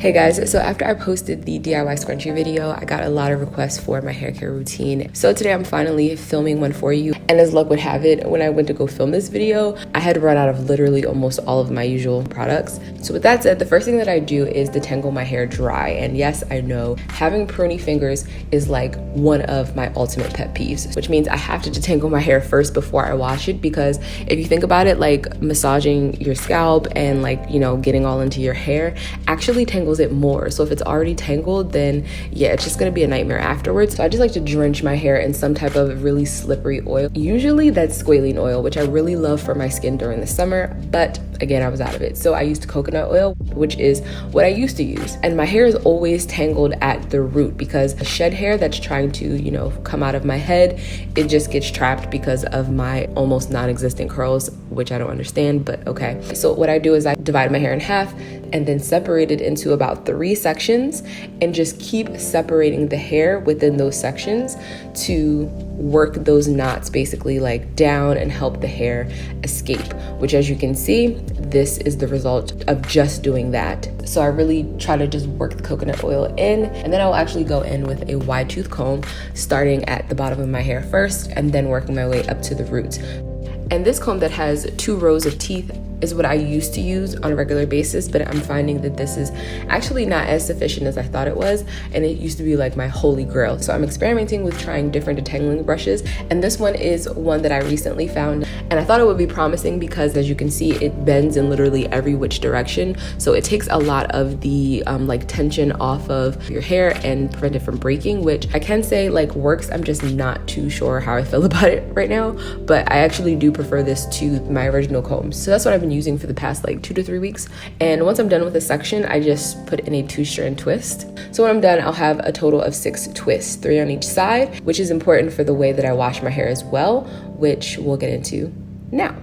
Hey guys, so after I posted the DIY scrunchie video, I got a lot of requests for my hair care routine. So today I'm finally filming one for you. And as luck would have it, when I went to go film this video, I had run out of literally almost all of my usual products. So with that said, the first thing that I do is detangle my hair dry. And yes, I know having pruny fingers is like one of my ultimate pet peeves, which means I have to detangle my hair first before I wash it, because if you think about it, like massaging your scalp and like, you know, getting all into your hair actually tangles it more. So if it's already tangled, then yeah, it's just gonna be a nightmare afterwards. So I just like to drench my hair in some type of really slippery oil. Usually that's squalene oil, which I really love for my skin during the summer, but again, I was out of it. So I used coconut oil, which is what I used to use. And my hair is always tangled at the root because shed hair that's trying to, you know, come out of my head, it just gets trapped because of my almost non-existent curls, which I don't understand, but okay. So what I do is I divide my hair in half and then separate it into about 3 sections and just keep separating the hair within those sections to work those knots basically like down and help the hair escape, which as you can see, this is the result of just doing that. So I really try to just work the coconut oil in, and then I'll actually go in with a wide tooth comb, starting at the bottom of my hair first and then working my way up to the roots. And this comb that has 2 rows of teeth is what I used to use on a regular basis, but I'm finding that this is actually not as sufficient as I thought it was, and it used to be like my holy grail. So I'm experimenting with trying different detangling brushes, and this one is one that I recently found, and I thought it would be promising because as you can see, it bends in literally every which direction, so it takes a lot of the like tension off of your hair and prevent it from breaking, which I can say like works. I'm just not too sure how I feel about it right now, but I actually do prefer this to my original comb. So that's what I've been using for the past like 2 to 3 weeks. And once I'm done with a section, I just put in a 2-strand twist. So when I'm done, I'll have a total of 6 twists, 3 on each side, which is important for the way that I wash my hair as well, which we'll get into now.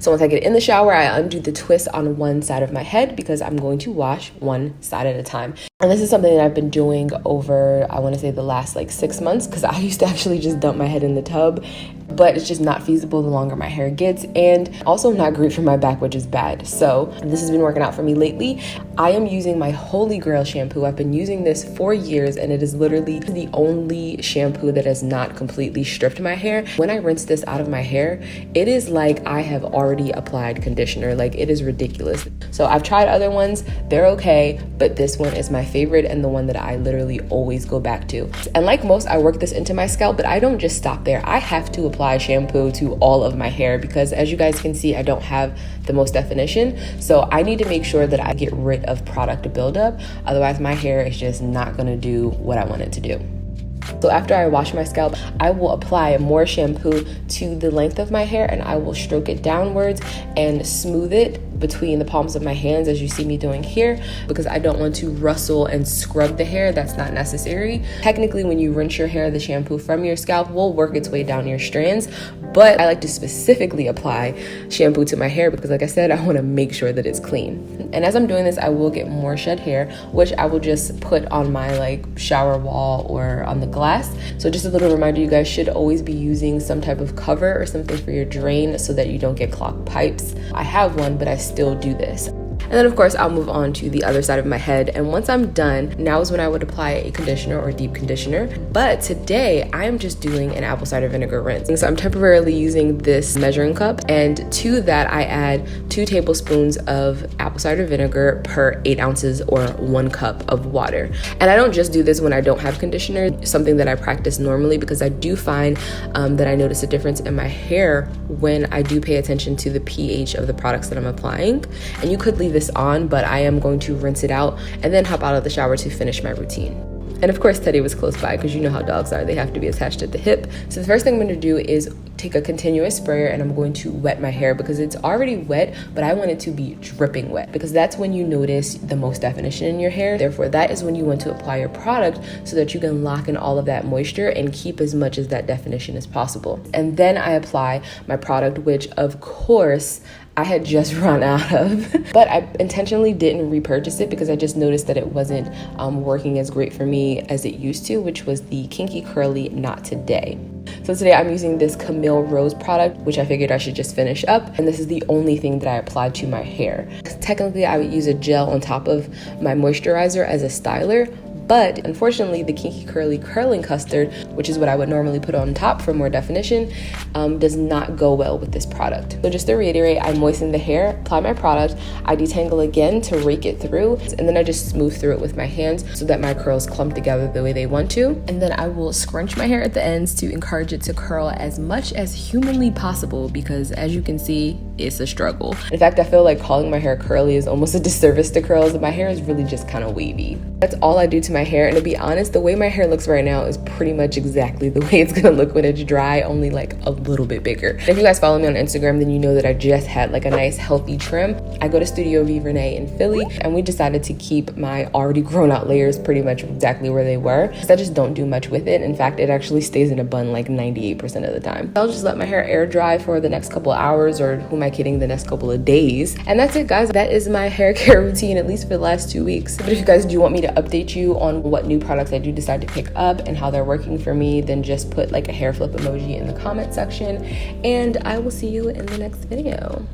So once I get in the shower, I undo the twist on one side of my head because I'm going to wash one side at a time. And this is something that I've been doing over, I want to say the last like 6 months, because I used to actually just dump my head in the tub, but it's just not feasible the longer my hair gets, and also not great for my back, which is bad. So this has been working out for me lately. I am using my Holy Grail shampoo. I've been using this for years, and it is literally the only shampoo that has not completely stripped my hair. When I rinse this out of my hair, it is like I have already applied conditioner. Like, it is ridiculous. So I've tried other ones, they're okay, but this one is my favorite and the one that I literally always go back to. And like most, I work this into my scalp, but I don't just stop there. I have to apply shampoo to all of my hair because as you guys can see, I don't have the most definition. So I need to make sure that I get rid of product buildup. Otherwise, my hair is just not gonna do what I want it to do. So after I wash my scalp, I will apply more shampoo to the length of my hair and I will stroke it downwards and smooth it between the palms of my hands as you see me doing here, because I don't want to rustle and scrub the hair. That's not necessary. Technically, when you rinse your hair, the shampoo from your scalp will work its way down your strands, but I like to specifically apply shampoo to my hair because like I said, I want to make sure that it's clean. And as I'm doing this, I will get more shed hair, which I will just put on my like shower wall or on the glass. So just a little reminder, you guys should always be using some type of cover or something for your drain so that you don't get clogged pipes. I have one, but I still do this. And then of course I'll move on to the other side of my head, and once I'm done, now is when I would apply a conditioner or deep conditioner. But today I am just doing an apple cider vinegar rinse. So I'm temporarily using this measuring cup, and to that I add 2 tablespoons of apple cider vinegar per 8 ounces or 1 cup of water. And I don't just do this when I don't have conditioner, something that I practice normally, because I do find that I notice a difference in my hair when I do pay attention to the pH of the products that I'm applying. And you could leave this on, but I am going to rinse it out and then hop out of the shower to finish my routine. And of course, Teddy was close by because you know how dogs are. They have to be attached at the hip. So the first thing I'm going to do is take a continuous sprayer and I'm going to wet my hair because it's already wet, but I want it to be dripping wet because that's when you notice the most definition in your hair. Therefore, that is when you want to apply your product so that you can lock in all of that moisture and keep as much as that definition as possible. And then I apply my product, which of course I had just run out of, but I intentionally didn't repurchase it because I just noticed that it wasn't working as great for me as it used to, which was the Kinky Curly Not Today. So today I'm using this Camille Rose product, which I figured I should just finish up. And this is the only thing that I applied to my hair. Technically, I would use a gel on top of my moisturizer as a styler, but unfortunately the Kinky Curly Curling Custard, which is what I would normally put on top for more definition, does not go well with this product. So just to reiterate, I moisten the hair, apply my product, I detangle again to rake it through, and then I just smooth through it with my hands so that my curls clump together the way they want to. And then I will scrunch my hair at the ends to encourage it to curl as much as humanly possible, because as you can see, it's a struggle. In fact, I feel like calling my hair curly is almost a disservice to curls. My hair is really just kind of wavy. That's all I do to my hair, and to be honest, the way my hair looks right now is pretty much exactly the way it's gonna look when it's dry, only like a little bit bigger. If you guys follow me on Instagram, then you know that I just had like a nice healthy trim. I go to Studio V Renee in Philly, and we decided to keep my already grown out layers pretty much exactly where they were, because I just don't do much with it. In fact, it actually stays in a bun like 98% of the time. I'll just let my hair air dry for the next couple of hours, or who am I kidding, the next couple of days. And that's it, guys. That is my hair care routine, at least for the last 2 weeks. But if you guys do want me to update you on what new products I do decide to pick up and how they're working for me, then just put like a hair flip emoji in the comment section, and I will see you in the next video.